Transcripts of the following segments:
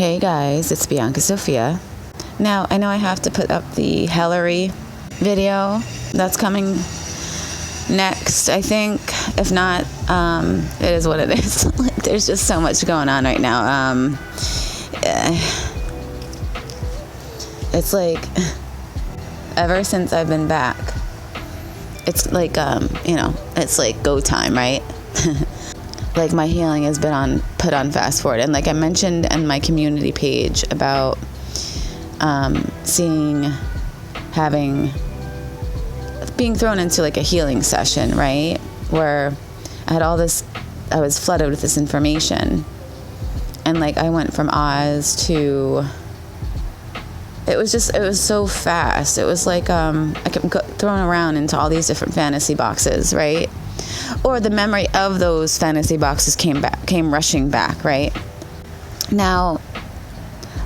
Hey guys, it's Bianca Sophia. Now, I know I have to put up the Hillary video that's coming next, I think. If not, it is what it is. There's just so much going on right now. It's like, ever since I've been back, it's like, it's like go time, right? Like my healing has been put on fast forward. And like I mentioned in my community page about being thrown into like a healing session, right? Where I had I was flooded with this information. And like I went from Oz to, it was so fast. It was like I kept thrown around into all these different fantasy boxes, right? Or the memory of those fantasy boxes came rushing back, right? Now,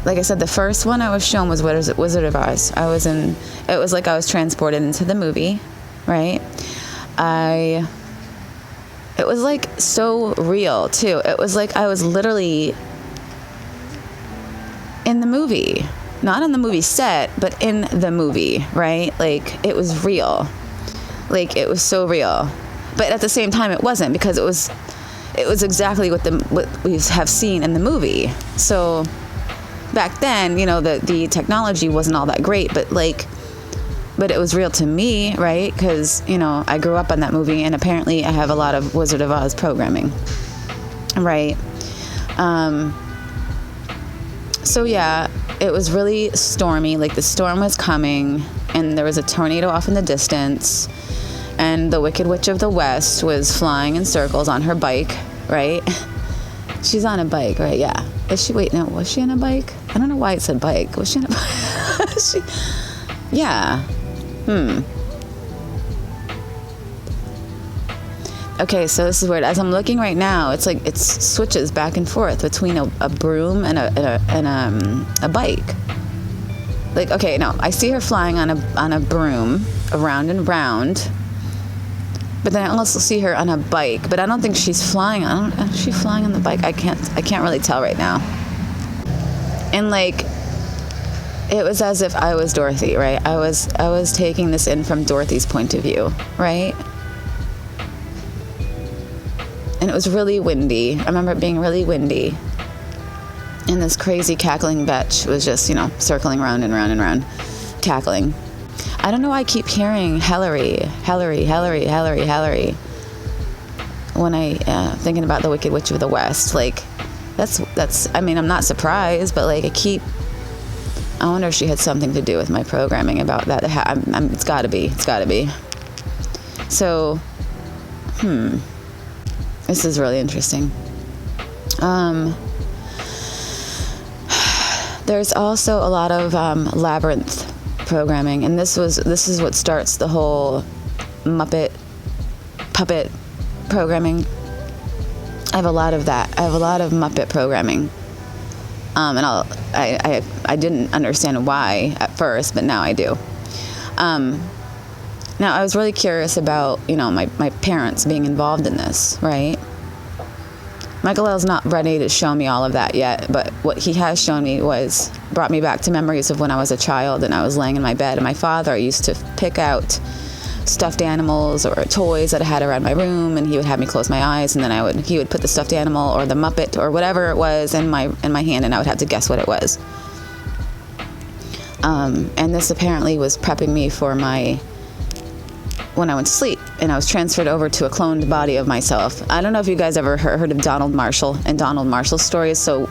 like I said, the first one I was shown was Wizard of Oz. It was like I was transported into the movie, right? It was like so real too. It was like I was literally in the movie, not on the movie set, but in the movie, right? Like it was real. Like it was so real. But at the same time, it wasn't, because it was exactly what we have seen in the movie. So back then, the technology wasn't all that great, but it was real to me, right? Because I grew up on that movie, and apparently I have a lot of Wizard of Oz programming, right? So yeah, it was really stormy. Like the storm was coming, and there was a tornado off in the distance. And the Wicked Witch of the West was flying in circles on her bike, right? She's on a bike, right? Yeah. Was she on a bike? I don't know why it said bike. Was she on a bike? Yeah. Okay, so this is weird. As I'm looking right now, it's like it switches back and forth between a broom and a bike. Like, okay, no, I see her flying on a broom, around and round. But then I also see her on a bike, but I don't think she's flying. Is she flying on the bike? I can't really tell right now. And like, it was as if I was Dorothy, right? I was taking this in from Dorothy's point of view, right? And it was really windy. I remember it being really windy. And this crazy cackling bitch was just, circling round and round and round, cackling. I don't know why I keep hearing Hillary, when I thinking about the Wicked Witch of the West. Like, that's. I mean, I'm not surprised, but like I wonder if she had something to do with my programming about that. It's got to be. So, this is really interesting. There's also a lot of Labyrinth programming, and this is what starts the whole puppet programming. I have a lot of that. I have a lot of Muppet programming, and I didn't understand why at first, but now I do. Now I was really curious about my parents being involved in this, right? Michael L's not ready to show me all of that yet, but what he has shown me brought me back to memories of when I was a child and I was laying in my bed, and my father used to pick out stuffed animals or toys that I had around my room, and he would have me close my eyes, and then he would put the stuffed animal or the Muppet or whatever it was in my hand, and I would have to guess what it was. And this apparently was prepping me for when I went to sleep, and I was transferred over to a cloned body of myself. I don't know if you guys ever heard of Donald Marshall and Donald Marshall's stories. So,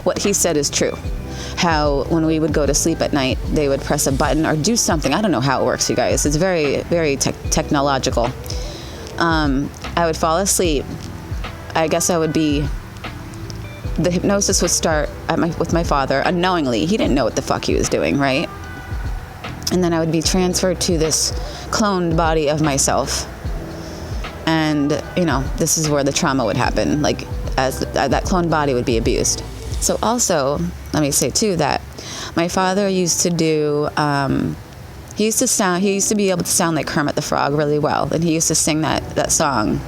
what he said is true. How when we would go to sleep at night, they would press a button or do something. I don't know how it works, you guys. It's very, very technological. I would fall asleep. I guess the hypnosis would start with my father unknowingly. He didn't know what the fuck he was doing, right? And then I would be transferred to this cloned body of myself. And, this is where the trauma would happen, like as that cloned body would be abused. So also, let me say too that my father used to do, he used to be able to sound like Kermit the Frog really well. And he used to sing that song,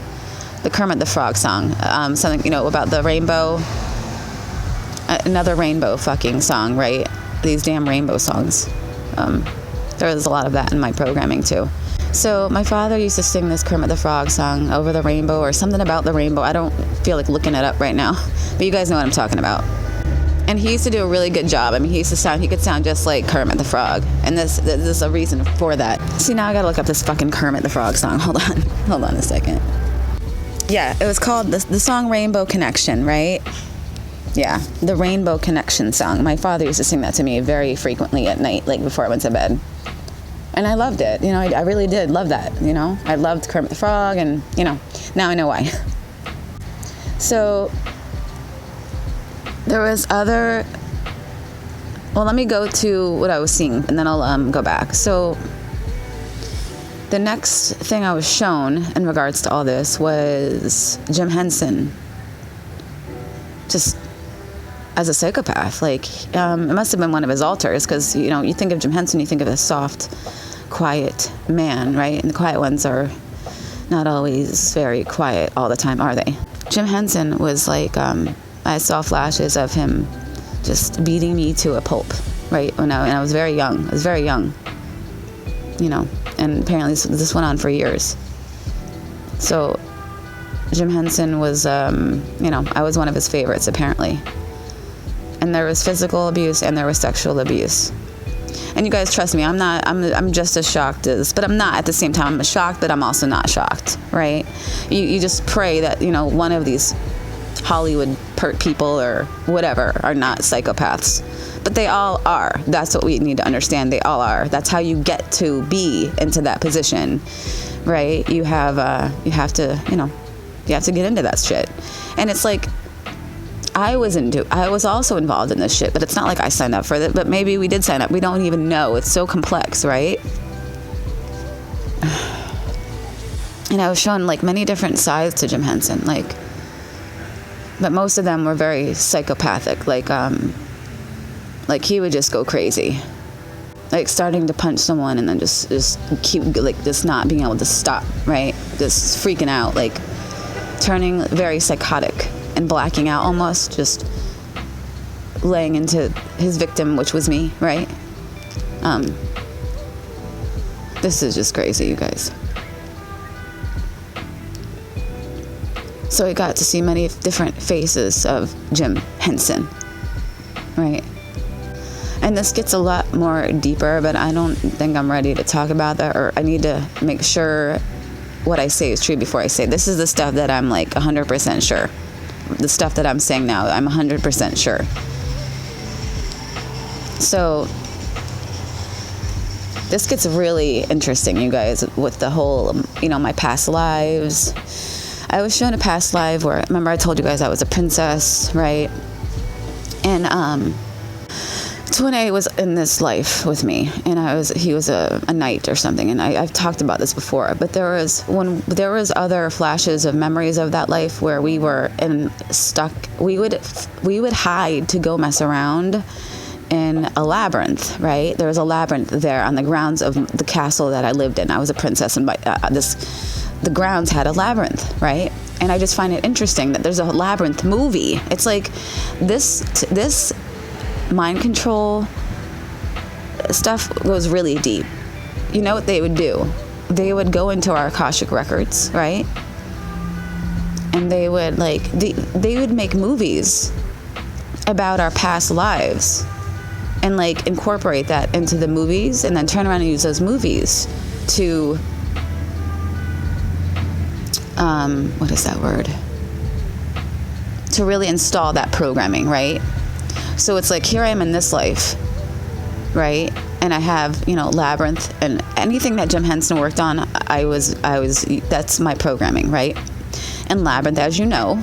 the Kermit the Frog song, something, about the rainbow. another rainbow fucking song, right? These damn rainbow songs. There's a lot of that in my programming too. So my father used to sing this Kermit the Frog song, Over the Rainbow, or something about the rainbow. I don't feel like looking it up right now, but you guys know what I'm talking about. And he used to do a really good job. I mean, he could sound just like Kermit the Frog. And this is a reason for that. See, now I gotta look up this fucking Kermit the Frog song. Hold on a second. Yeah, it was called the song Rainbow Connection, right? Yeah, the Rainbow Connection song. My father used to sing that to me very frequently at night, like before I went to bed. And I loved it. You know, I really did love that, you know. I loved Kermit the Frog, and, you know, now I know why. So there was other... Well, let me go to what I was seeing, and then I'll go back. So the next thing I was shown in regards to all this was Jim Henson. Just as a psychopath. Like, it must have been one of his alters, because, you know, you think of Jim Henson, you think of a soft, quiet man, right? And the quiet ones are not always very quiet all the time, are they? Jim Henson was like, I saw flashes of him just beating me to a pulp, right? When I was very young. I was very young, you know, and apparently this went on for years. So Jim Henson was, you know, I was one of his favorites, apparently. And there was physical abuse and there was sexual abuse. And you guys, trust me, I'm just as shocked as, but I'm not at the same time. I'm shocked, but I'm also not shocked, right? You just pray that, you know, one of these Hollywood pert people or whatever are not psychopaths. But they all are. That's what we need to understand. They all are. That's how you get to be into that position, right? You have to, you know, you have to get into that shit. And it's like, I was also involved in this shit, but it's not like I signed up for it, but maybe we did sign up. We don't even know. It's so complex, right? And I was shown like many different sides to Jim Henson, like, but most of them were very psychopathic. Like he would just go crazy, like starting to punch someone and then just keep, like, just not being able to stop, right? Just freaking out, like turning very psychotic and blacking out almost, just laying into his victim, which was me, right? This is just crazy, you guys. So I got to see many different faces of Jim Henson, right? And this gets a lot more deeper, but I don't think I'm ready to talk about that, or I need to make sure what I say is true before I say it. This is the stuff that I'm like 100% sure. The stuff that I'm saying now, I'm 100% sure. So this gets really interesting, you guys, with the whole, you know, my past lives. I was shown a past life where, remember I told you guys I was a princess, right? And Twine was in this life with me, and he was a knight or something, and I've talked about this before, but there was other flashes of memories of that life where we were stuck. We would hide to go mess around in a labyrinth, right? There was a labyrinth there on the grounds of the castle that I lived in. I was a princess, and the grounds had a labyrinth, right? And I just find it interesting that there's a Labyrinth movie. It's like this mind control stuff goes really deep. You know what they would do? They would go into our Akashic records, right? And they would they would make movies about our past lives and like incorporate that into the movies, and then turn around and use those movies to what is that word? To really install that programming, right? So it's like, here I am in this life, right? And I have, you know, Labyrinth, and anything that Jim Henson worked on, that's my programming, right? And Labyrinth, as you know,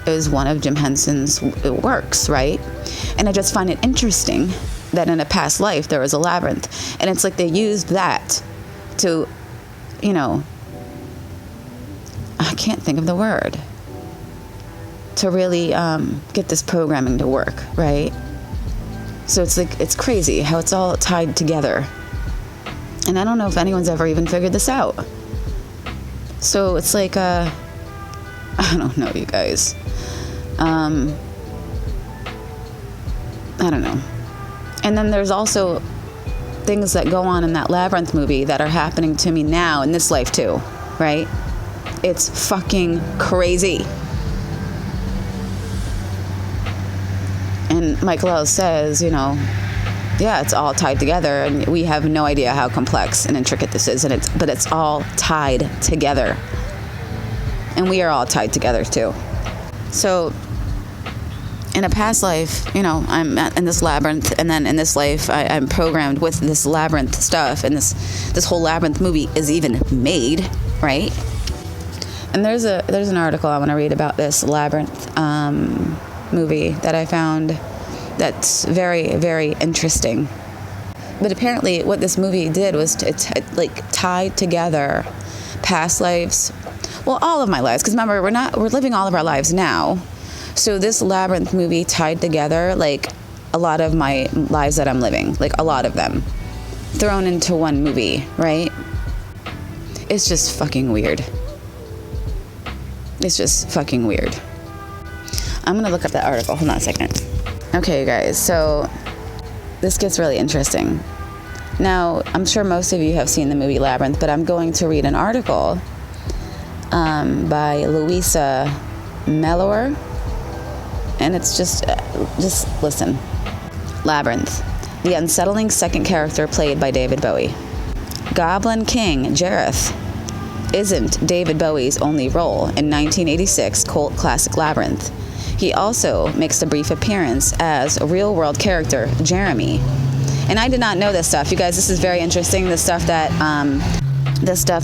is one of Jim Henson's works, right? And I just find it interesting that in a past life there was a labyrinth, and it's like they used that to, you know, I can't think of the word, to really get this programming to work, right? So it's like, it's crazy how it's all tied together, and I don't know if anyone's ever even figured this out. So it's like I don't know, you guys. I don't know. And then there's also things that go on in that Labyrinth movie that are happening to me now in this life too, right? It's fucking crazy. And Michael L. says, you know, yeah, it's all tied together, and we have no idea how complex and intricate this is, but it's all tied together. And we are all tied together too. So in a past life, you know, I'm in this labyrinth, and then in this life, I'm programmed with this labyrinth stuff, and this whole Labyrinth movie is even made, right? And there's an article I want to read about this Labyrinth movie that I found that's very, very interesting. But apparently, what this movie did was to tie together past lives. Well, all of my lives, because remember, we're living all of our lives now. So this Labyrinth movie tied together, like, a lot of my lives that I'm living, like a lot of them, thrown into one movie, right? It's just fucking weird. It's just fucking weird. I'm gonna look up that article. Hold on a second. Okay, you guys, so this gets really interesting. Now, I'm sure most of you have seen the movie Labyrinth, but I'm going to read an article by Louisa Mellor. And it's just listen. Labyrinth. The unsettling second character played by David Bowie. Goblin King Jareth isn't David Bowie's only role in 1986 cult classic Labyrinth. He also makes a brief appearance as a real-world character, Jeremy. And I did not know this stuff. You guys, this is very interesting. The stuff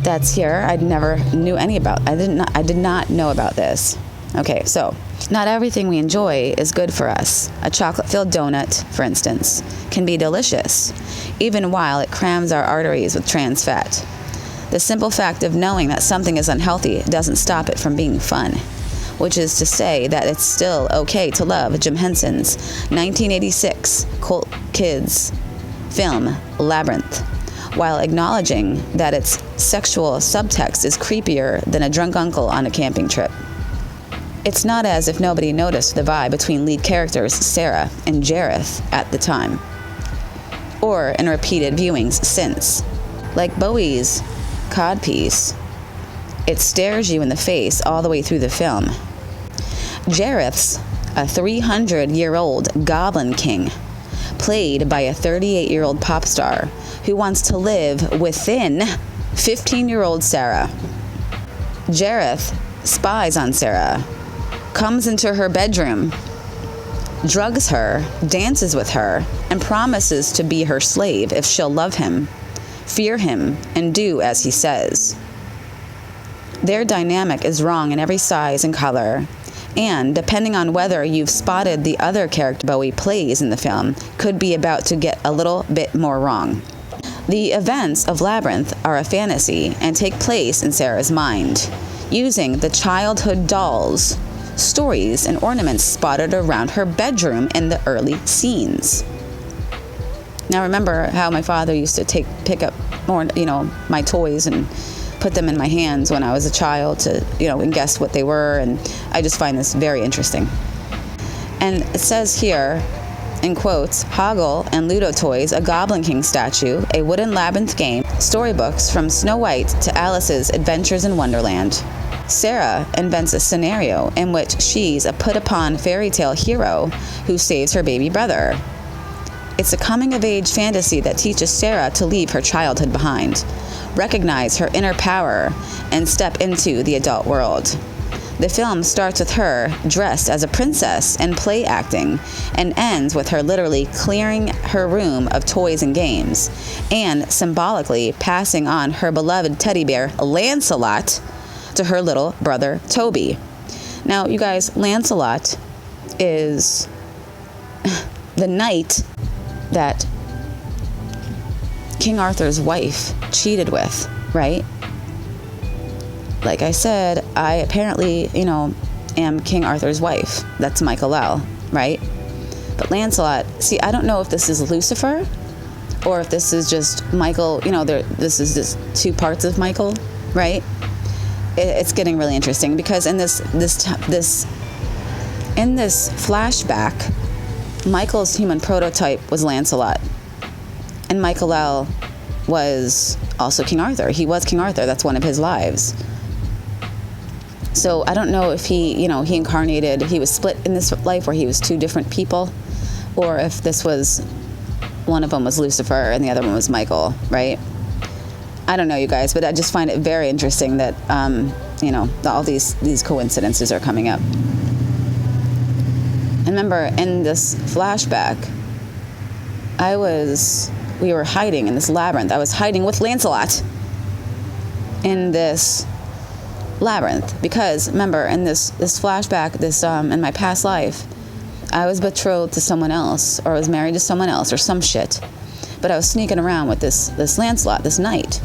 that's here, I never knew any about. I did not know about this. Okay, so not everything we enjoy is good for us. A chocolate-filled donut, for instance, can be delicious, even while it crams our arteries with trans fat. The simple fact of knowing that something is unhealthy doesn't stop it from being fun, which is to say that it's still okay to love Jim Henson's 1986 cult kids film Labyrinth, while acknowledging that its sexual subtext is creepier than a drunk uncle on a camping trip. It's not as if nobody noticed the vibe between lead characters Sarah and Jareth at the time, or in repeated viewings since. Like Bowie's codpiece, it stares you in the face all the way through the film. Jareth's a 300-year-old Goblin King, played by a 38-year-old pop star who wants to live within 15-year-old Sarah. Jareth spies on Sarah, comes into her bedroom, drugs her, dances with her, and promises to be her slave if she'll love him, fear him, and do as he says. Their dynamic is wrong in every size and color, and depending on whether you've spotted the other character Bowie plays in the film, could be about to get a little bit more wrong. The events of Labyrinth are a fantasy and take place in Sarah's mind, using the childhood dolls, stories, and ornaments spotted around her bedroom in the early scenes. Now remember how my father used to pick up more, my toys and put them in my hands when I was a child to, and guess what they were, and I just find this very interesting. And it says here, in quotes, Hoggle and Ludo Toys, a Goblin King statue, a wooden labyrinth game, storybooks from Snow White to Alice's Adventures in Wonderland. Sarah invents a scenario in which she's a put-upon fairy tale hero who saves her baby brother. It's a coming-of-age fantasy that teaches Sarah to leave her childhood behind, recognize her inner power, and step into the adult world. The film starts with her dressed as a princess and play acting, and ends with her literally clearing her room of toys and games, and symbolically passing on her beloved teddy bear, Lancelot, to her little brother, Toby. Now, you guys, Lancelot is the knight that King Arthur's wife cheated with, right? Like I said, I apparently, am King Arthur's wife. That's Michael L., right? But Lancelot, see, I don't know if this is Lucifer or if this is just Michael, this is just two parts of Michael, right? It's getting really interesting because in this flashback, Michael's human prototype was Lancelot. And Michael L was also King Arthur. He was King Arthur. That's one of his lives. So I don't know if he incarnated, he was split in this life where he was two different people, or if this was, one of them was Lucifer and the other one was Michael, right? I don't know, you guys, but I just find it very interesting that, all these coincidences are coming up. And remember, in this flashback, we were hiding in this labyrinth. I was hiding with Lancelot in this labyrinth because, remember, in this flashback, in my past life, I was betrothed to someone else, or I was married to someone else, or some shit. But I was sneaking around with this Lancelot, this knight,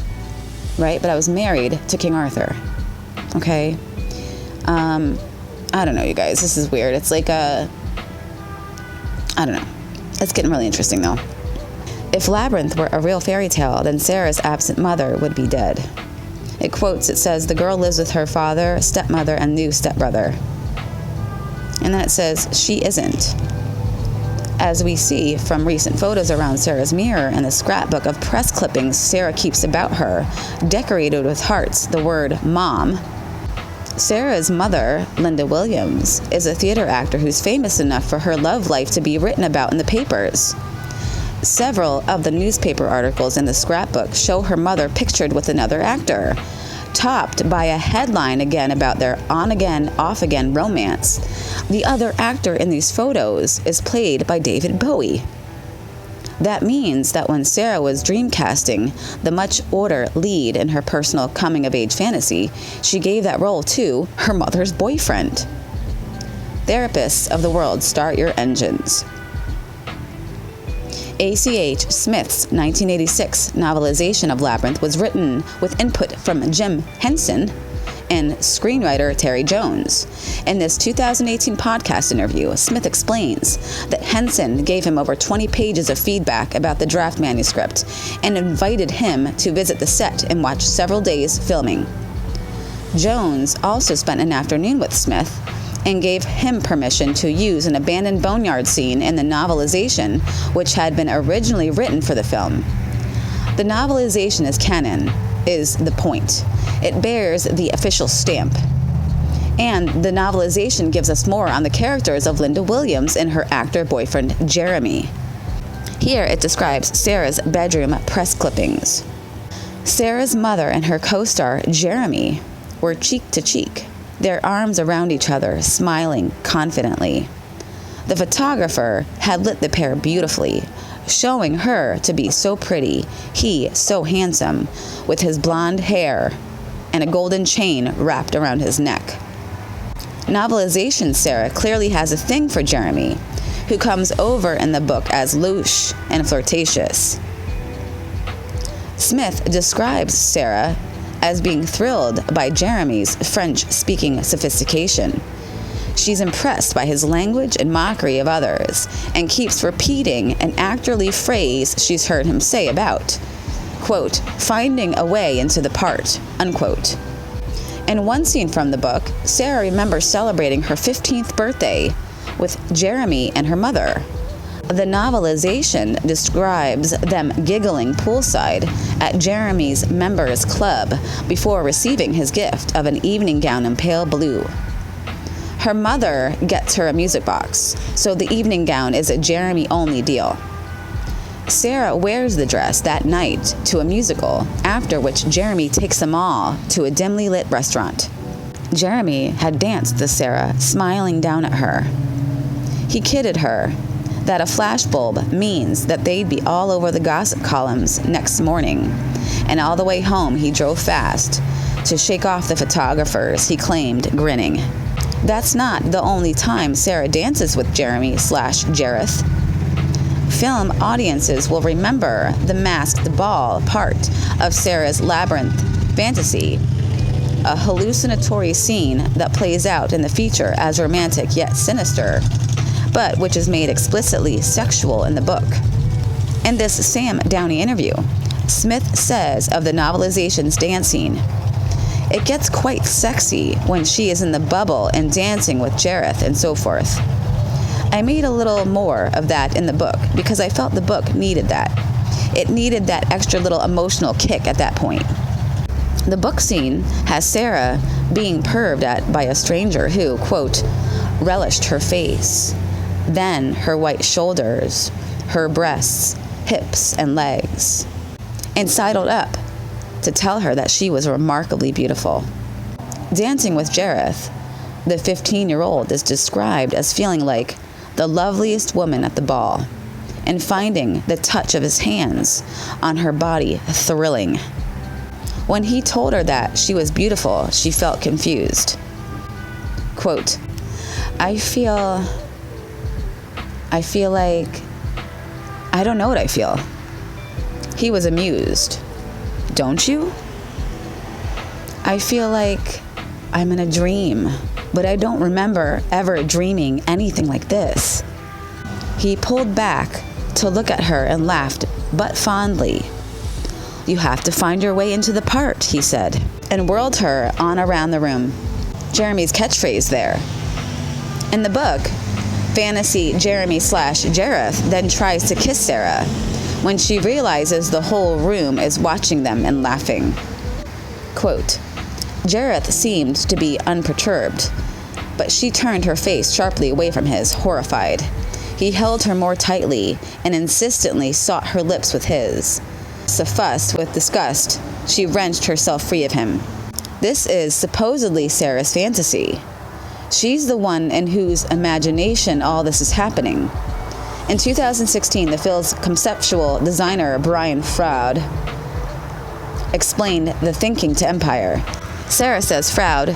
right? But I was married to King Arthur. Okay? I don't know, you guys. This is weird. It's like I don't know. It's getting really interesting, though. If Labyrinth were a real fairy tale, then Sarah's absent mother would be dead. It says, the girl lives with her father, stepmother, and new stepbrother. And then it says, she isn't. As we see from recent photos around Sarah's mirror and the scrapbook of press clippings Sarah keeps about her, decorated with hearts, the word mom. Sarah's mother, Linda Williams, is a theater actor who's famous enough for her love life to be written about in the papers. Several of the newspaper articles in the scrapbook show her mother pictured with another actor, topped by a headline again about their on-again, off-again romance. The other actor in these photos is played by David Bowie. That means that when Sarah was dreamcasting the much older lead in her personal coming-of-age fantasy, she gave that role to her mother's boyfriend. Therapists of the world, start your engines. A.C.H. Smith's 1986 novelization of Labyrinth was written with input from Jim Henson and screenwriter Terry Jones. In this 2018 podcast interview, Smith explains that Henson gave him over 20 pages of feedback about the draft manuscript and invited him to visit the set and watch several days filming. Jones also spent an afternoon with Smith and gave him permission to use an abandoned boneyard scene in the novelization, which had been originally written for the film. The novelization is canon, is the point. It bears the official stamp. And the novelization gives us more on the characters of Linda Williams and her actor boyfriend, Jeremy. Here it describes Sarah's bedroom press clippings. Sarah's mother and her co-star, Jeremy, were cheek to cheek, their arms around each other, smiling confidently. The photographer had lit the pair beautifully, showing her to be so pretty, he so handsome, with his blonde hair and a golden chain wrapped around his neck. Novelization Sarah clearly has a thing for Jeremy, who comes over in the book as louche and flirtatious. Smith describes Sarah as being thrilled by Jeremy's French-speaking sophistication. She's impressed by his language and mockery of others, and keeps repeating an actorly phrase she's heard him say about, quote, finding a way into the part, unquote. In one scene from the book, Sarah remembers celebrating her 15th birthday with Jeremy and her mother. The novelization describes them giggling poolside at Jeremy's members club before receiving his gift of an evening gown in pale blue. Her mother gets her a music box, so the evening gown is a Jeremy-only deal. Sarah wears the dress that night to a musical, after which Jeremy takes them all to a dimly lit restaurant. Jeremy had danced with Sarah, smiling down at her. He kidded her that a flashbulb means that they'd be all over the gossip columns next morning, and all the way home he drove fast to shake off the photographers, he claimed, grinning. That's not the only time Sarah dances with Jeremy/Jareth. Film audiences will remember the masked ball part of Sarah's Labyrinth fantasy, a hallucinatory scene that plays out in the feature as romantic yet sinister, but which is made explicitly sexual in the book. In this Sam Downey interview, Smith says of the novelization's dance scene, it gets quite sexy when she is in the bubble and dancing with Jareth and so forth. I made a little more of that in the book because I felt the book needed that. It needed that extra little emotional kick at that point. The book scene has Sarah being perved at by a stranger who, quote, relished her face, then her white shoulders, her breasts, hips, and legs, and sidled up to tell her that she was remarkably beautiful. Dancing with Jareth, the 15-year-old is described as feeling like the loveliest woman at the ball and finding the touch of his hands on her body thrilling. When he told her that she was beautiful, she felt confused. Quote, I feel like I don't know what I feel. He was amused. Don't you? I feel like I'm in a dream, but I don't remember ever dreaming anything like this. He pulled back to look at her and laughed, but fondly. You have to find your way into the part, he said, and whirled her on around the room. Jeremy's catchphrase there. In the book, fantasy Jeremy/Jareth then tries to kiss Sarah when she realizes the whole room is watching them and laughing. Quote, Jareth seemed to be unperturbed, but she turned her face sharply away from his, horrified. He held her more tightly and insistently sought her lips with his. Suffused with disgust, she wrenched herself free of him. This is supposedly Sarah's fantasy. She's the one in whose imagination all this is happening. In 2016, the film's conceptual designer Brian Froud explained the thinking to Empire. Sarah says Froud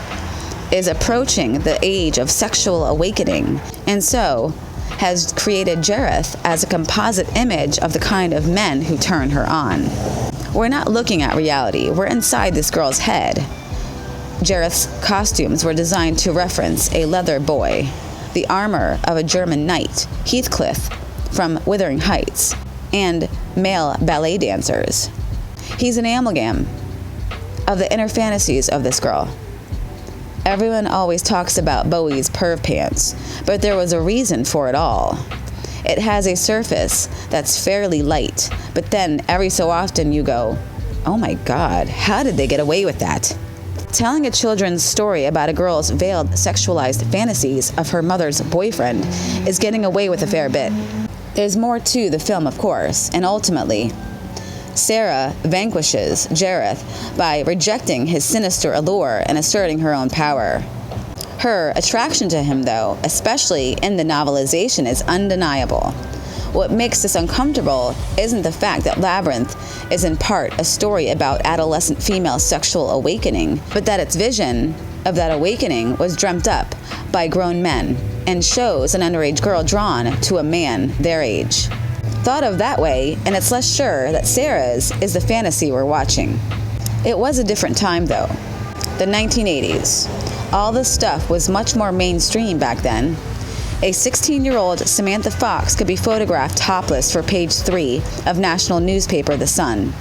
is approaching the age of sexual awakening, and so has created Jareth as a composite image of the kind of men who turn her on. We're not looking at reality, we're inside this girl's head. Jareth's costumes were designed to reference a leather boy, the armor of a German knight, Heathcliff from Wuthering Heights, and male ballet dancers. He's an amalgam of the inner fantasies of this girl. Everyone always talks about Bowie's perv pants, but there was a reason for it all. It has a surface that's fairly light, but then every so often you go, oh my God, how did they get away with that? Telling a children's story about a girl's veiled sexualized fantasies of her mother's boyfriend is getting away with a fair bit. There's more to the film, of course, and ultimately, Sarah vanquishes Jareth by rejecting his sinister allure and asserting her own power. Her attraction to him, though, especially in the novelization, is undeniable. What makes this uncomfortable isn't the fact that Labyrinth is in part a story about adolescent female sexual awakening, but that its vision of that awakening was dreamt up by grown men and shows an underage girl drawn to a man their age. Thought of that way, and it's less sure that Sarah's is the fantasy we're watching. It was a different time, though. The 1980s. All this stuff was much more mainstream back then. A 16-year-old Samantha Fox could be photographed topless for page 3 of national newspaper The Sun.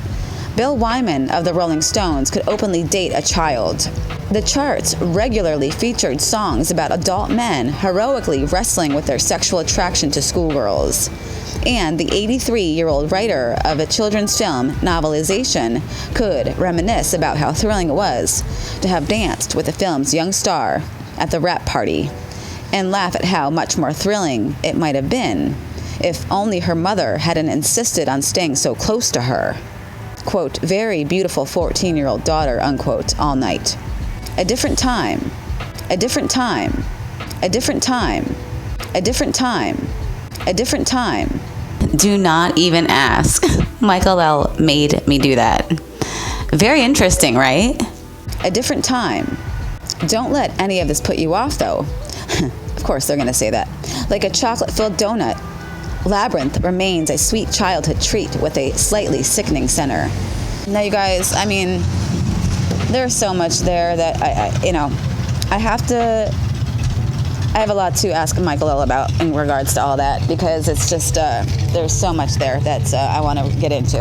Bill Wyman of the Rolling Stones could openly date a child. The charts regularly featured songs about adult men heroically wrestling with their sexual attraction to schoolgirls. And the 83-year-old writer of a children's film novelization could reminisce about how thrilling it was to have danced with the film's young star at the wrap party, and laugh at how much more thrilling it might have been if only her mother hadn't insisted on staying so close to her. Quote, very beautiful 14-year-old daughter, unquote, all night. A different time. A different time. A different time. A different time. A different time. Do not even ask. Michael L. made me do that. Very interesting, right? A different time. Don't let any of this put you off, though. Of course they're going to say that. Like a chocolate-filled donut, Labyrinth remains a sweet childhood treat with a slightly sickening center. Now, you guys, I mean, there's so much there that I have a lot to ask Michael L. about in regards to all that, because it's just, there's so much there that I want to get into.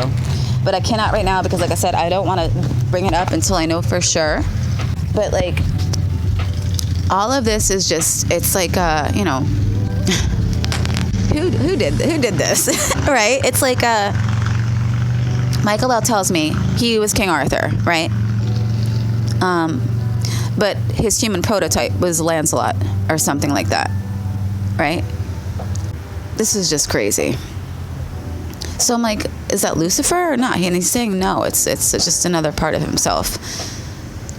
But I cannot right now because, like I said, I don't want to bring it up until I know for sure. But, like, all of this is just, it's like, who did this? Right? It's like Michael L tells me he was King Arthur, right? But his human prototype was Lancelot or something like that, right? This is just crazy. So I'm like, is that Lucifer or not? And he's saying no, it's just another part of himself.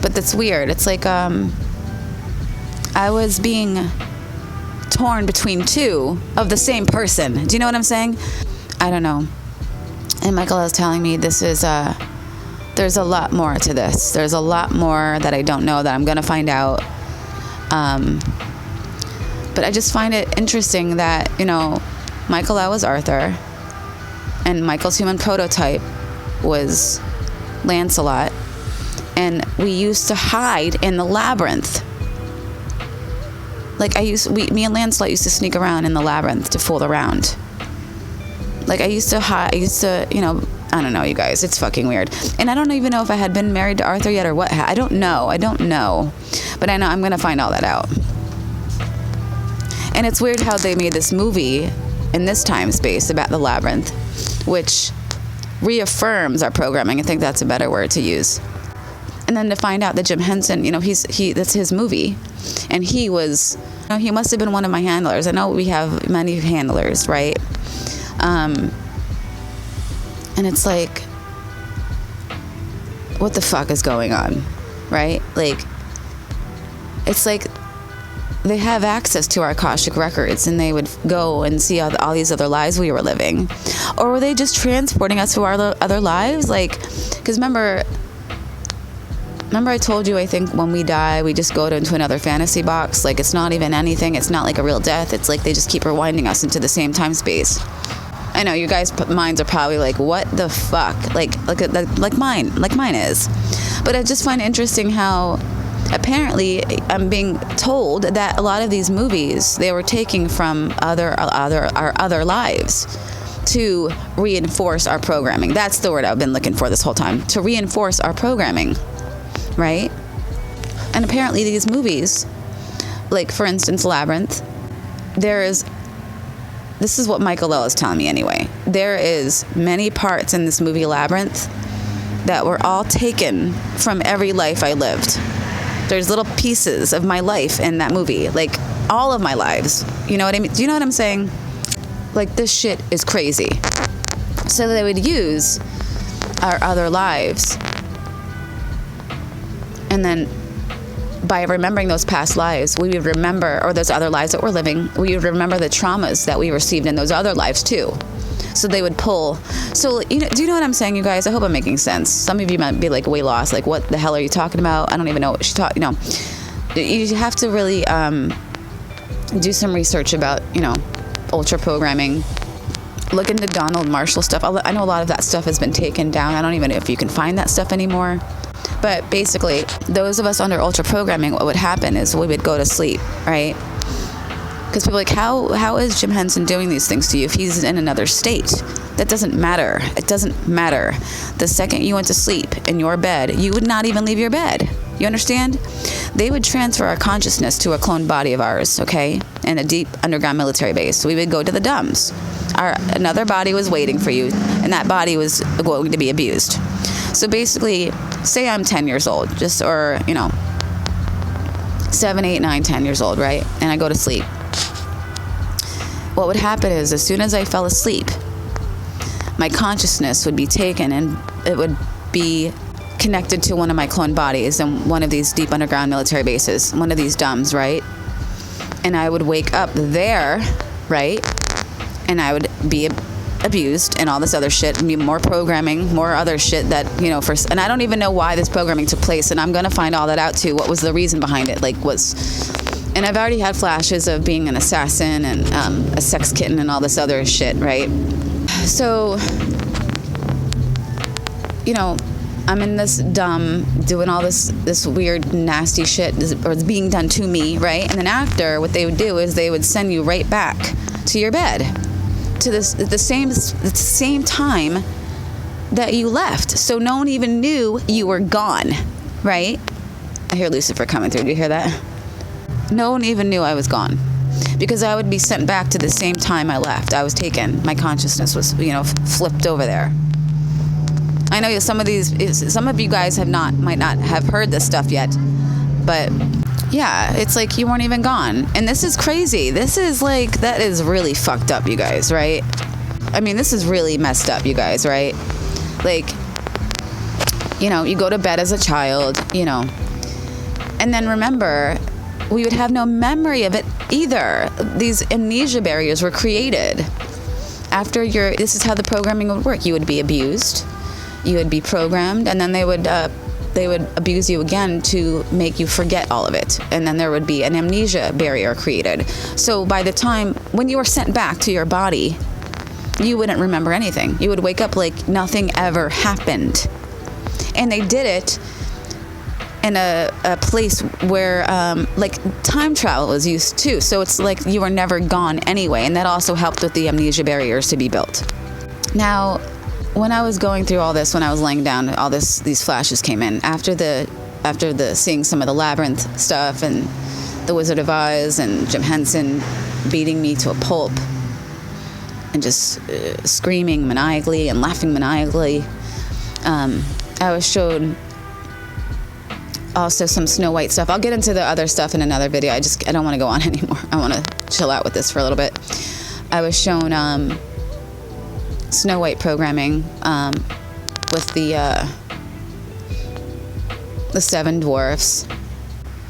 But that's weird. It's like I was being torn between two of the same person. Do you know what I'm saying? I don't know. And Michael was telling me this is there's a lot more to this. There's a lot more that I don't know that I'm gonna find out. But I just find it interesting that, you know, Michael L was Arthur, and Michael's human prototype was Lancelot, and we used to hide in the labyrinth. Like me and Lancelot used to sneak around in the labyrinth to fool around. Like I used to, you know, I don't know, you guys, it's fucking weird. And I don't even know if I had been married to Arthur yet or what. I don't know. But I know I'm gonna find all that out. And it's weird how they made this movie in this time space about the labyrinth, which reaffirms our programming. I think that's a better word to use. And then to find out that Jim Henson, you know, that's his movie, and he was, you know, he must have been one of my handlers. I know we have many handlers, right? And it's like, what the fuck is going on, right? Like, it's like they have access to our Akashic records, and they would go and see all these other lives we were living. Or were they just transporting us to our other lives? Like, because remember I told you, I think when we die, we just go into another fantasy box. Like, it's not even anything. It's not like a real death. It's like they just keep rewinding us into the same time space. I know you guys' minds are probably like, what the fuck? Like mine is. But I just find it interesting how apparently I'm being told that a lot of these movies, they were taking from our other lives to reinforce our programming. That's the word I've been looking for this whole time. To reinforce our programming, right? And apparently these movies, like for instance Labyrinth, this is what Michael L is telling me anyway. There is many parts in this movie Labyrinth that were all taken from every life I lived. There's little pieces of my life in that movie, like all of my lives. You know what I mean? Do you know what I'm saying? Like, this shit is crazy. So they would use our other lives, and then by remembering those past lives, we would remember, or those other lives that we're living, we would remember the traumas that we received in those other lives too. So they would pull. So, you know, do you know what I'm saying, you guys? I hope I'm making sense. Some of you might be like way lost. Like, what the hell are you talking about? I don't even know what she taught. You know, you have to really do some research about, you know, ultra programming. Look into Donald Marshall stuff. I know a lot of that stuff has been taken down. I don't even know if you can find that stuff anymore. But basically, those of us under ultra programming, what would happen is we would go to sleep, right? Because people are like, how is Jim Henson doing these things to you if he's in another state? That doesn't matter. It doesn't matter. The second you went to sleep in your bed, you would not even leave your bed. You understand? They would transfer our consciousness to a cloned body of ours, okay? In a deep underground military base. So we would go to the dumps. Another body was waiting for you, and that body was going to be abused. So basically, say I'm 10 years old, or, you know, 7, 8, 9, 10 years old, right? And I go to sleep. What would happen is, as soon as I fell asleep, my consciousness would be taken and it would be connected to one of my cloned bodies in one of these deep underground military bases, one of these DUMBs, right? And I would wake up there, right? And I would be abused and all this other shit, more programming, more other shit that, you know, and I don't even know why this programming took place, and I'm gonna find all that out too. What was the reason behind it? And I've already had flashes of being an assassin and a sex kitten and all this other shit, right? So, you know, I'm in this doing all this weird, nasty shit, or it's being done to me, right? And then after, what they would do is they would send you right back to your bed, to the same time that you left. So no one even knew you were gone, right? I hear Lucifer coming through. Do you hear that? No one even knew I was gone. because I would be sent back to the same time I left. I was taken. My consciousness was, flipped over there. I know some of you guys might not have heard this stuff yet, but yeah, it's like you weren't even gone. And this is crazy. This is like, that is really fucked up, you guys, right? I mean, this is really messed up, you guys, right? Like, you go to bed as a child, and then remember, we would have no memory of it either. These amnesia barriers were created after this is how the programming would work. You would be abused, you would be programmed, and then they would abuse you again to make you forget all of it. And then there would be an amnesia barrier created. So by the time when you were sent back to your body, you wouldn't remember anything. You would wake up like nothing ever happened. And they did it in a place where like time travel was used too. So it's like you were never gone anyway. And that also helped with the amnesia barriers to be built. Now, when I was going through all this, when I was laying down, these flashes came in after the seeing some of the Labyrinth stuff and the Wizard of Oz and Jim Henson beating me to a pulp and just screaming maniacally and laughing maniacally. I was shown also some Snow White stuff. I'll get into the other stuff in another video. I don't want to go on anymore. I want to chill out with this for a little bit. I was shown Snow White programming with the Seven Dwarfs,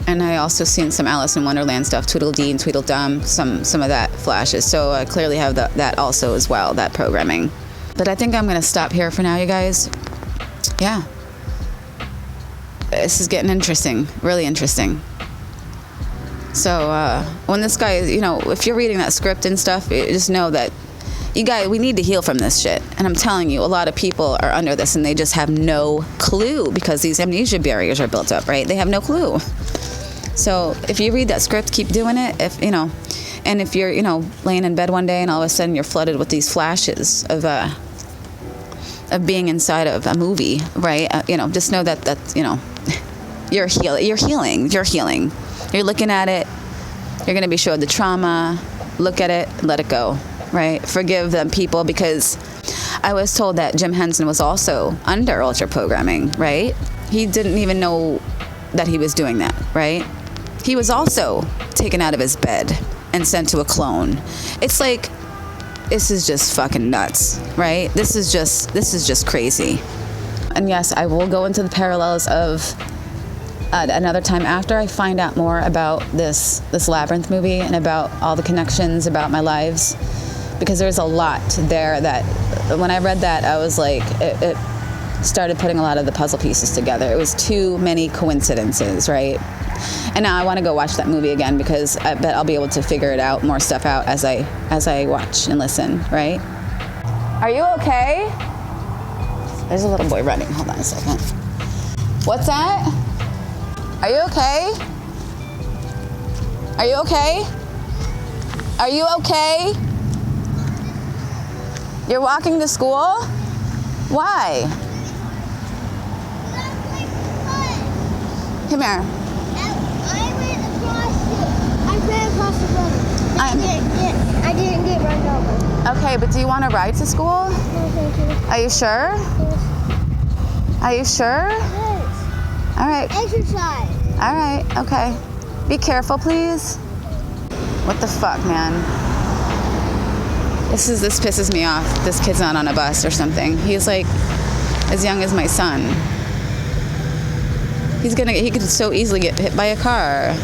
and I also seen some Alice in Wonderland stuff, Tweedledee and Tweedledum, some of that flashes. So I clearly have that also as well, that programming. But I think I'm gonna stop here for now, you guys. Yeah, this is getting interesting, really interesting. So when this guy, if you're reading that script and stuff, just know that you guys, we need to heal from this shit. And I'm telling you, a lot of people are under this and they just have no clue because these amnesia barriers are built up, right? They have no clue. So if you read that script, keep doing it. And if you're, laying in bed one day and all of a sudden you're flooded with these flashes of being inside of a movie, right? Just know that you're healing. You're looking at it. You're going to be showed the trauma. Look at it, let it go. Right? Forgive them, people, because I was told that Jim Henson was also under ultra programming, right? He didn't even know that he was doing that, right? He was also taken out of his bed and sent to a clone. It's like, this is just fucking nuts, right? This is just crazy. And yes, I will go into the parallels of another time after I find out more about this Labyrinth movie and about all the connections about my lives. Because there's a lot there that when I read that, I was like, it started putting a lot of the puzzle pieces together. It was too many coincidences, right? And now I want to go watch that movie again because I bet I'll be able to figure it out, more stuff out as I watch and listen, right? Are you okay? There's a little boy running. Hold on a second. What's that? Are you okay? Are you okay? Are you okay? You're walking to school? Why? Come here. I ran across the road. I didn't get run over. Okay, but do you want to ride to school? No, thank you. Are you sure? Yes. Are you sure? Yes. All right. Exercise. All right, okay. Be careful, please. What the fuck, man? This pisses me off. This kid's not on a bus or something. He's like as young as my son. He could so easily get hit by a car.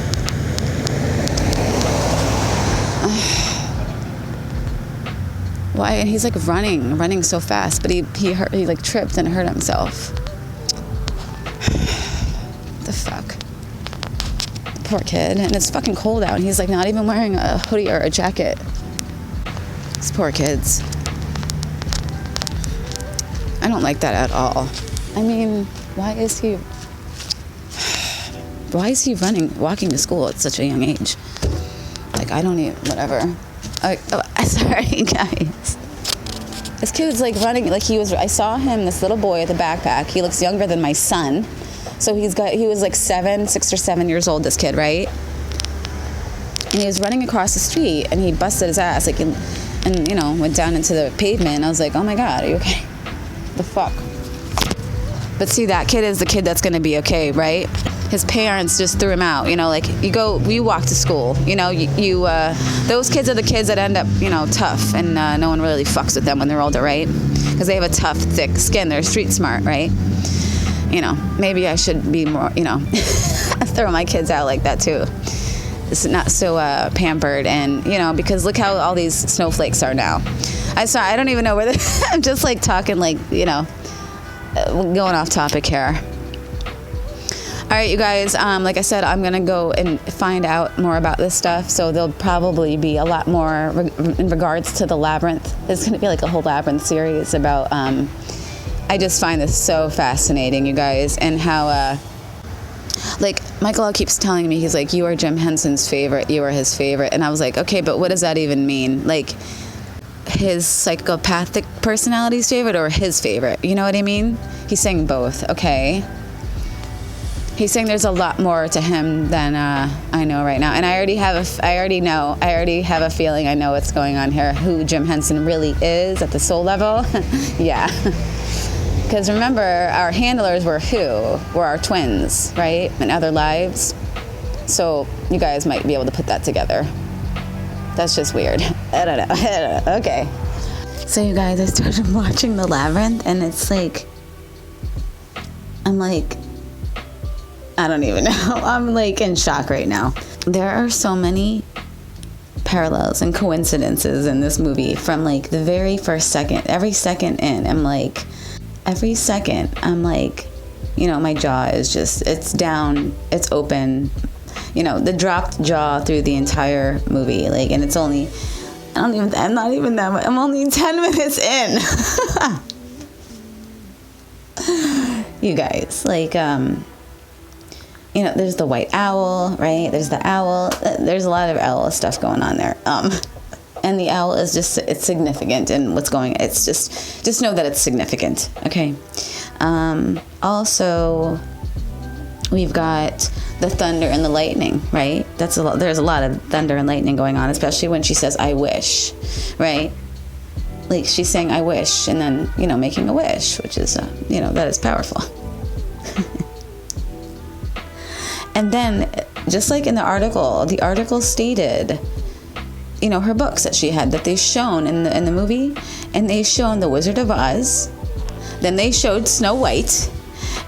Why? And he's like running so fast, but he like tripped and hurt himself. The fuck? Poor kid. And it's fucking cold out and he's like not even wearing a hoodie or a jacket. These poor kids. I don't like that at all. I mean, why is he walking to school at such a young age? Like, I don't even, whatever. Sorry, guys. This kid's like running, like I saw him, this little boy with a backpack. He looks younger than my son. So he was like 6 or 7 years old, this kid, right? And he was running across the street, and he busted his ass, like, and you know, went down into the pavement. And I was like, oh my God, are you okay? The fuck? But see, that kid is the kid that's going to be okay, right? His parents just threw him out, you know, like, you walk to school, you know, those kids are the kids that end up, you know, tough, and no one really fucks with them when they're older, right? Because they have a tough, thick skin. They're street smart, right? You know, maybe I should be more, you know, throw my kids out like that too. It's not so pampered, and, you know, because look how all these snowflakes are now. I don't even know where I'm just like talking, like, you know, going off topic here. All right, you guys, like I said, I'm going to go and find out more about this stuff. So there'll probably be a lot more in regards to the Labyrinth. There's going to be like a whole Labyrinth series about, I just find this so fascinating, you guys, and how, like, Michael keeps telling me, he's like, you are Jim Henson's favorite, you are his favorite. And I was like, okay, but what does that even mean? Like, his psychopathic personality's favorite or his favorite? You know what I mean? He's saying both, okay. He's saying there's a lot more to him than I know right now, and I already have a feeling I know what's going on here. Who Jim Henson really is at the soul level, yeah. Because remember, our handlers were our twins, right, in other lives. So you guys might be able to put that together. That's just weird. I don't know. Okay. So you guys, I started watching The Labyrinth, and it's like, I'm like, I don't even know. I'm like in shock right now. There are so many parallels and coincidences in this movie from like the very first second, every second, I'm like, you know, my jaw is just, it's down, it's open, you know, the dropped jaw through the entire movie. Like, and it's only, I'm not even that much, I'm only 10 minutes in. You guys, like, you know, there's the white owl, right? There's the owl. There's a lot of owl stuff going on there. And the owl is just, it's significant in what's going, it's just know that it's significant, okay? Also, we've got the thunder and the lightning, right? There's a lot of thunder and lightning going on, especially when she says, I wish, right? Like, she's saying, I wish, and then, you know, making a wish, which is, you know, that is powerful. And then, just like in the article stated, you know, her books that she had, that they shown in the movie, and they shown The Wizard of Oz, then they showed Snow White,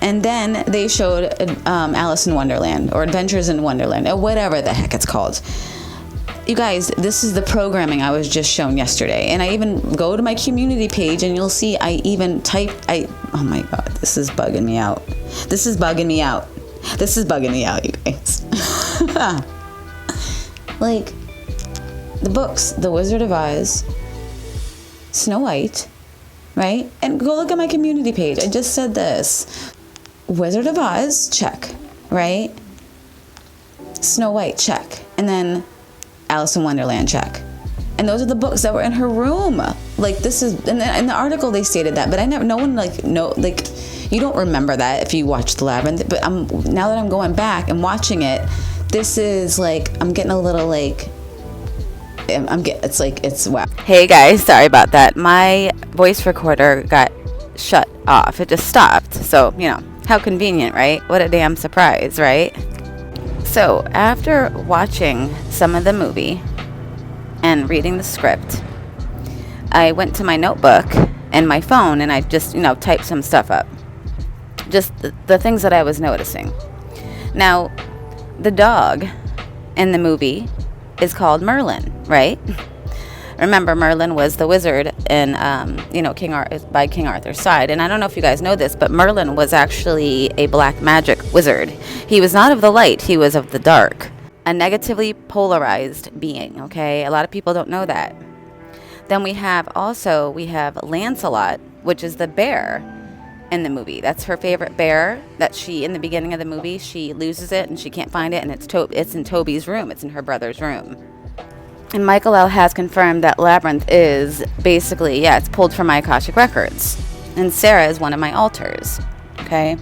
and then they showed Alice in Wonderland, or Adventures in Wonderland, or whatever the heck it's called. You guys, this is the programming I was just shown yesterday, and I even go to my community page, and you'll see I even typed, oh my God, this is bugging me out, you guys. Like, the books, The Wizard of Oz, Snow White, right? And go look at my community page. I just said this. Wizard of Oz, check, right? Snow White, check. And then Alice in Wonderland, check. And those are the books that were in her room. Like, this is, in the article they stated that, but you don't remember that if you watch The Labyrinth. But now that I'm going back and watching it, this is like, I'm getting a little like, it's wow. Hey guys, sorry about that. My voice recorder got shut off. It just stopped. So, you know, how convenient, right? What a damn surprise, right? So, after watching some of the movie and reading the script, I went to my notebook and my phone, and I just, you know, typed some stuff up. Just the things that I was noticing. Now, the dog in the movie is called Merlin, right? Remember, Merlin was the wizard in, you know, by King Arthur's side. And I don't know if you guys know this, but Merlin was actually a black magic wizard. He was not of the light, he was of the dark. A negatively polarized being, okay? A lot of people don't know that. Then we have Lancelot, which is the bear in the movie. That's her favorite bear that she, in the beginning of the movie, she loses it and she can't find it, and it's in Toby's room. It's in her brother's room. And Michael L. has confirmed that Labyrinth is basically, it's pulled from my Akashic Records. And Sarah is one of my altars, okay?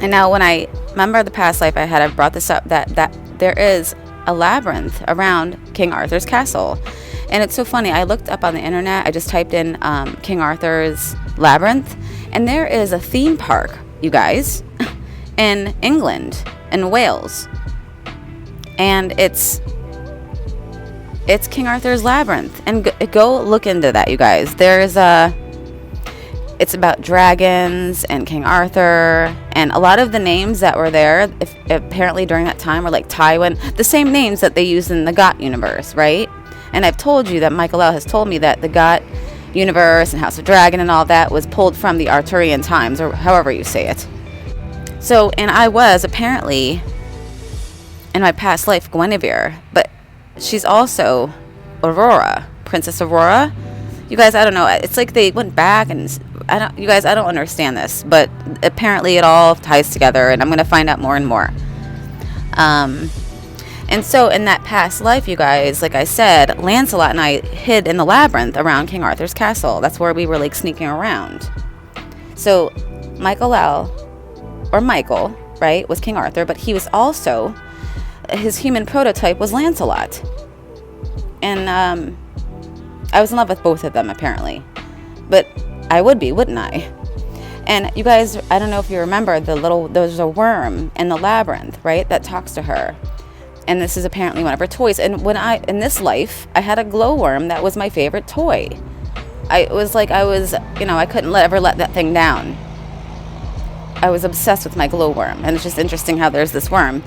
And now when I remember the past life I had, I've brought this up, that there is a labyrinth around King Arthur's castle. And it's so funny, I looked up on the internet, I just typed in King Arthur's Labyrinth, and there is a theme park, you guys, in England, in Wales. And it's King Arthur's Labyrinth. And go look into that, you guys. It's about dragons and King Arthur, and a lot of the names that were there, apparently during that time, were like Tywin, the same names that they used in the GOT universe, right? And I've told you that Michael L. has told me that the GOT universe and House of Dragon and all that was pulled from the Arthurian times, or however you say it. So, and I was apparently, in my past life, Guinevere, but she's also Aurora, Princess Aurora. You guys, I don't know. It's like they went back and you guys, I don't understand this, but apparently it all ties together, and I'm going to find out more and more. And so in that past life, you guys, like I said, Lancelot and I hid in the labyrinth around King Arthur's castle. That's where we were like sneaking around. So Michael L, or Michael, right, was King Arthur, but he was also, his human prototype was Lancelot. And I was in love with both of them, apparently. But I would be, wouldn't I? And you guys, I don't know if you remember, there's a worm in the labyrinth, right, that talks to her. And this is apparently one of her toys. And in this life, I had a glowworm that was my favorite toy. I couldn't ever let that thing down. I was obsessed with my glowworm. And it's just interesting how there's this worm.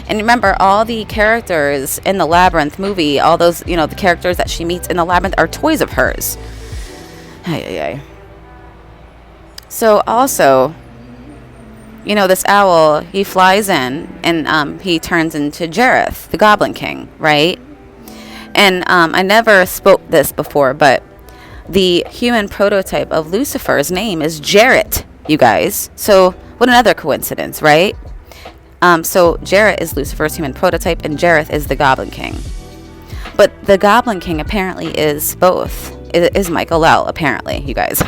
And remember, all the characters in the Labyrinth movie, all those, the characters that she meets in the Labyrinth are toys of hers. So also, this owl, he flies in and he turns into Jareth, the Goblin King, right? And I never spoke this before, but the human prototype of Lucifer's name is Jareth, you guys. So what another coincidence, right? So Jareth is Lucifer's human prototype, and Jareth is the Goblin King. But the Goblin King apparently is both. It is Michael L, apparently, you guys.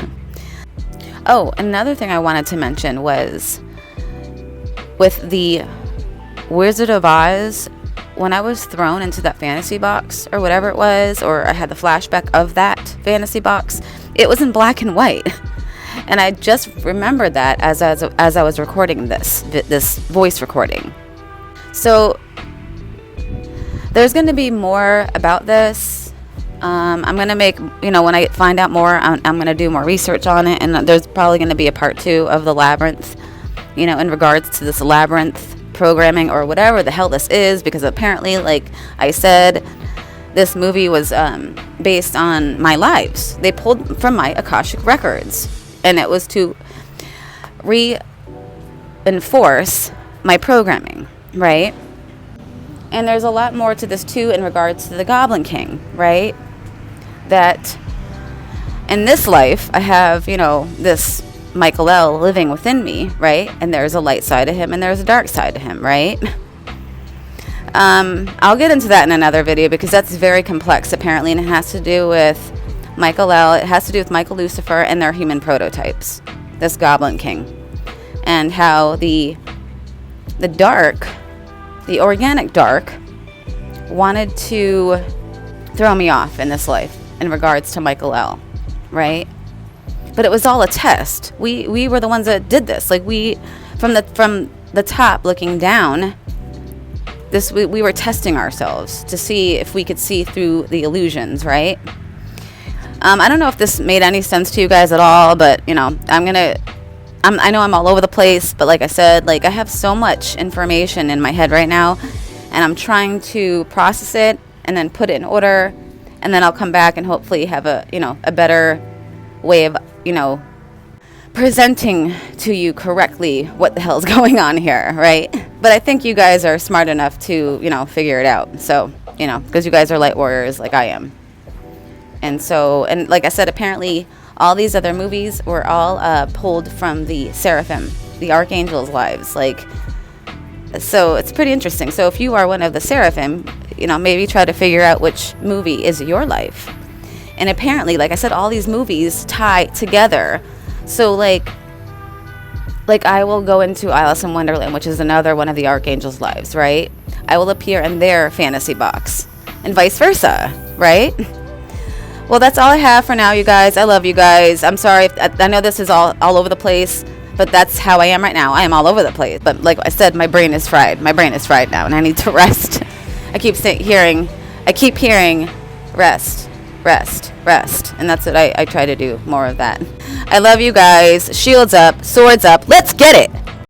Oh, another thing I wanted to mention was with the Wizard of Oz, when I was thrown into that fantasy box or whatever it was, or I had the flashback of that fantasy box, it was in black and white. And I just remembered that as I was recording this voice recording. So there's going to be more about this. I'm going to make, when I find out more, I'm going to do more research on it. And there's probably going to be a part 2 of the Labyrinth, in regards to this Labyrinth programming or whatever the hell this is. Because apparently, like I said, this movie was based on my lives. They pulled from my Akashic records. And it was to reinforce my programming, right? And there's a lot more to this too in regards to the Goblin King, right? That in this life, I have, this Michael L living within me, right? And there's a light side to him and there's a dark side to him, right? I'll get into that in another video because that's very complex apparently, and it has to do with Michael L. It has to do with Michael Lucifer and their human prototypes, this Goblin King, and how the dark, the organic dark, wanted to throw me off in this life in regards to Michael L. Right? But it was all a test. We were the ones that did this. Like from the top looking down. We were testing ourselves to see if we could see through the illusions, right? I don't know if this made any sense to you guys at all, but I know I'm all over the place, but like I said, I have so much information in my head right now, and I'm trying to process it and then put it in order, and then I'll come back and hopefully have a better way of, presenting to you correctly what the hell's going on here, right? But I think you guys are smart enough to, figure it out. So, because you guys are light warriors like I am. And so, and like I said, apparently all these other movies were all pulled from the seraphim, the archangels' lives. So it's pretty interesting. So if you are one of the seraphim, maybe try to figure out which movie is your life. And apparently, like I said, all these movies tie together. So like I will go into Alice in Wonderland, which is another one of the archangels' lives, right? I will appear in their fantasy box, and vice versa, right? Well, that's all I have for now, you guys. I love you guys. I'm sorry. I know this is all over the place, but that's how I am right now. I am all over the place. But like I said, my brain is fried. My brain is fried now, and I need to rest. I keep hearing, rest, rest, rest. And that's what I try to do, more of that. I love you guys. Shields up, swords up. Let's get it.